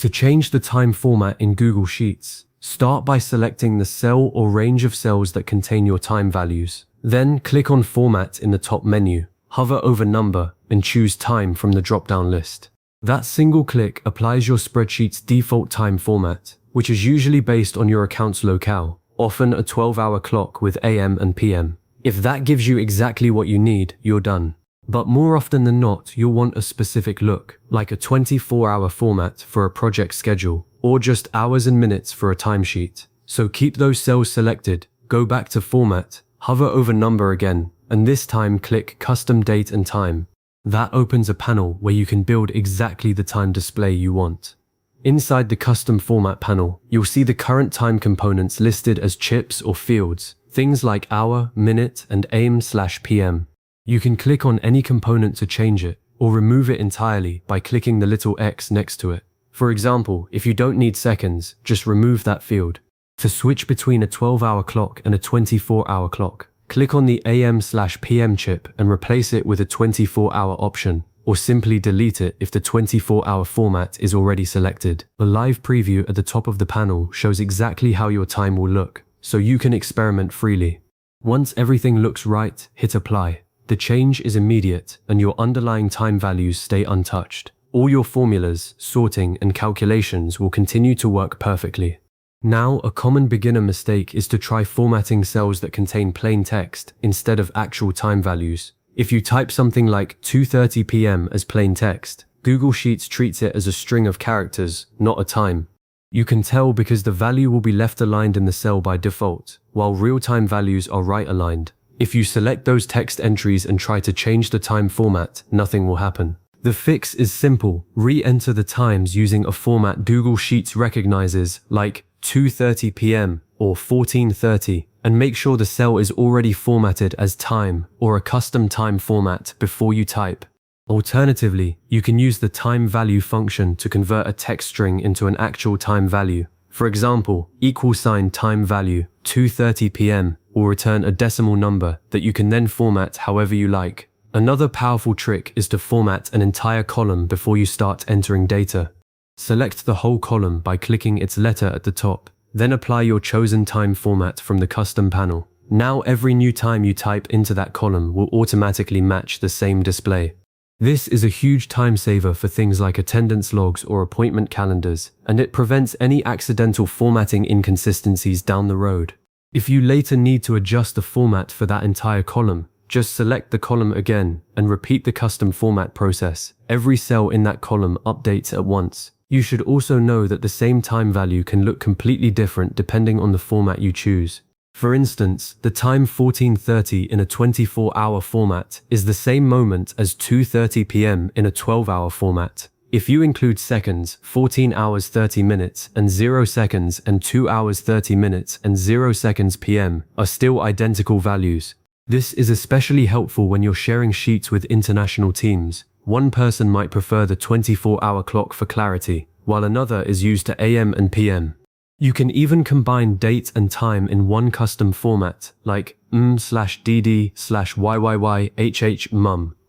To change the time format in Google Sheets, start by selecting the cell or range of cells that contain your time values. Then click on Format in the top menu, hover over Number, and choose Time from the drop-down list. That single click applies your spreadsheet's default time format, which is usually based on your account's locale, often a 12-hour clock with AM and PM. If that gives you exactly what you need, you're done. But more often than not, you'll want a specific look, like a 24-hour format for a project schedule, or just hours and minutes for a timesheet. So keep those cells selected, go back to Format, hover over Number again, and this time click Custom Date and Time. That opens a panel where you can build exactly the time display you want. Inside the Custom Format panel, you'll see the current time components listed as chips or fields, things like hour, minute, and AM/PM. You can click on any component to change it, or remove it entirely by clicking the little X next to it. For example, if you don't need seconds, just remove that field. To switch between a 12-hour clock and a 24-hour clock, click on the AM/PM chip and replace it with a 24-hour option, or simply delete it if the 24-hour format is already selected. A live preview at the top of the panel shows exactly how your time will look, so you can experiment freely. Once everything looks right, hit Apply. The change is immediate, and your underlying time values stay untouched. All your formulas, sorting, and calculations will continue to work perfectly. Now, a common beginner mistake is to try formatting cells that contain plain text instead of actual time values. If you type something like 2:30 PM as plain text, Google Sheets treats it as a string of characters, not a time. You can tell because the value will be left aligned in the cell by default, while real-time values are right-aligned. If you select those text entries and try to change the time format, nothing will happen. The fix is simple. Re-enter the times using a format Google Sheets recognizes, like 2:30 PM or 14:30, and make sure the cell is already formatted as time or a custom time format before you type. Alternatively, you can use the time value function to convert a text string into an actual time value. For example, $time value 2:30 PM will return a decimal number that you can then format however you like. Another powerful trick is to format an entire column before you start entering data. Select the whole column by clicking its letter at the top, then apply your chosen time format from the custom panel. Now every new time you type into that column will automatically match the same display. This is a huge time saver for things like attendance logs or appointment calendars, and it prevents any accidental formatting inconsistencies down the road. If you later need to adjust the format for that entire column, just select the column again and repeat the custom format process. Every cell in that column updates at once. You should also know that the same time value can look completely different depending on the format you choose. For instance, the time 14:30 in a 24-hour format is the same moment as 2:30 PM in a 12-hour format. If you include seconds, 14 hours 30 minutes and 0 seconds and 2 hours 30 minutes and 0 seconds PM are still identical values. This is especially helpful when you're sharing sheets with international teams. One person might prefer the 24-hour clock for clarity, while another is used to AM and PM. You can even combine date and time in one custom format, like m/dd/yyyhh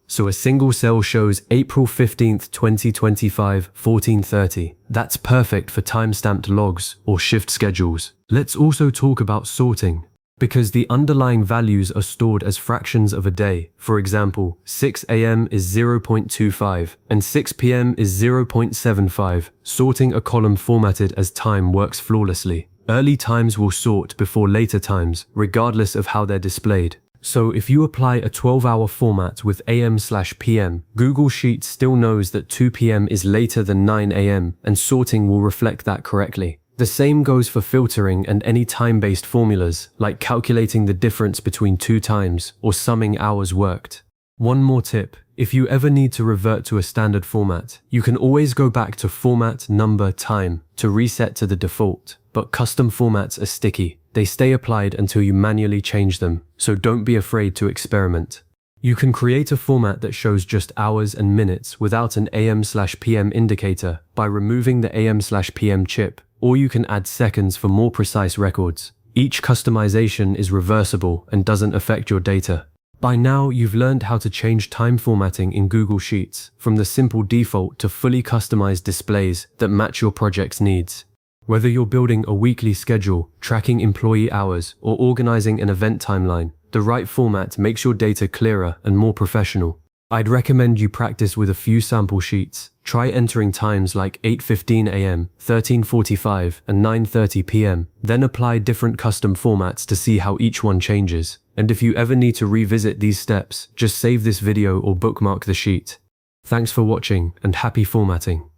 so a single cell shows April 15th, 2025, 14:30. That's perfect for time-stamped logs or shift schedules. Let's also talk about sorting. Because the underlying values are stored as fractions of a day. For example, 6 AM is 0.25 and 6 PM is 0.75. Sorting a column formatted as time works flawlessly. Early times will sort before later times, regardless of how they're displayed. So if you apply a 12-hour format with AM/PM, Google Sheets still knows that 2 PM is later than 9 AM, and sorting will reflect that correctly. The same goes for filtering and any time-based formulas, like calculating the difference between two times or summing hours worked. One more tip, if you ever need to revert to a standard format, you can always go back to Format, Number, Time to reset to the default. But custom formats are sticky. They stay applied until you manually change them, so don't be afraid to experiment. You can create a format that shows just hours and minutes without an AM/PM indicator by removing the AM/PM chip, or you can add seconds for more precise records. Each customization is reversible and doesn't affect your data. By now, you've learned how to change time formatting in Google Sheets, from the simple default to fully customized displays that match your project's needs. Whether you're building a weekly schedule, tracking employee hours, or organizing an event timeline, the right format makes your data clearer and more professional. I'd recommend you practice with a few sample sheets. Try entering times like 8:15 a.m., 13:45, and 9:30 p.m. Then apply different custom formats to see how each one changes. And if you ever need to revisit these steps, just save this video or bookmark the sheet. Thanks for watching and happy formatting.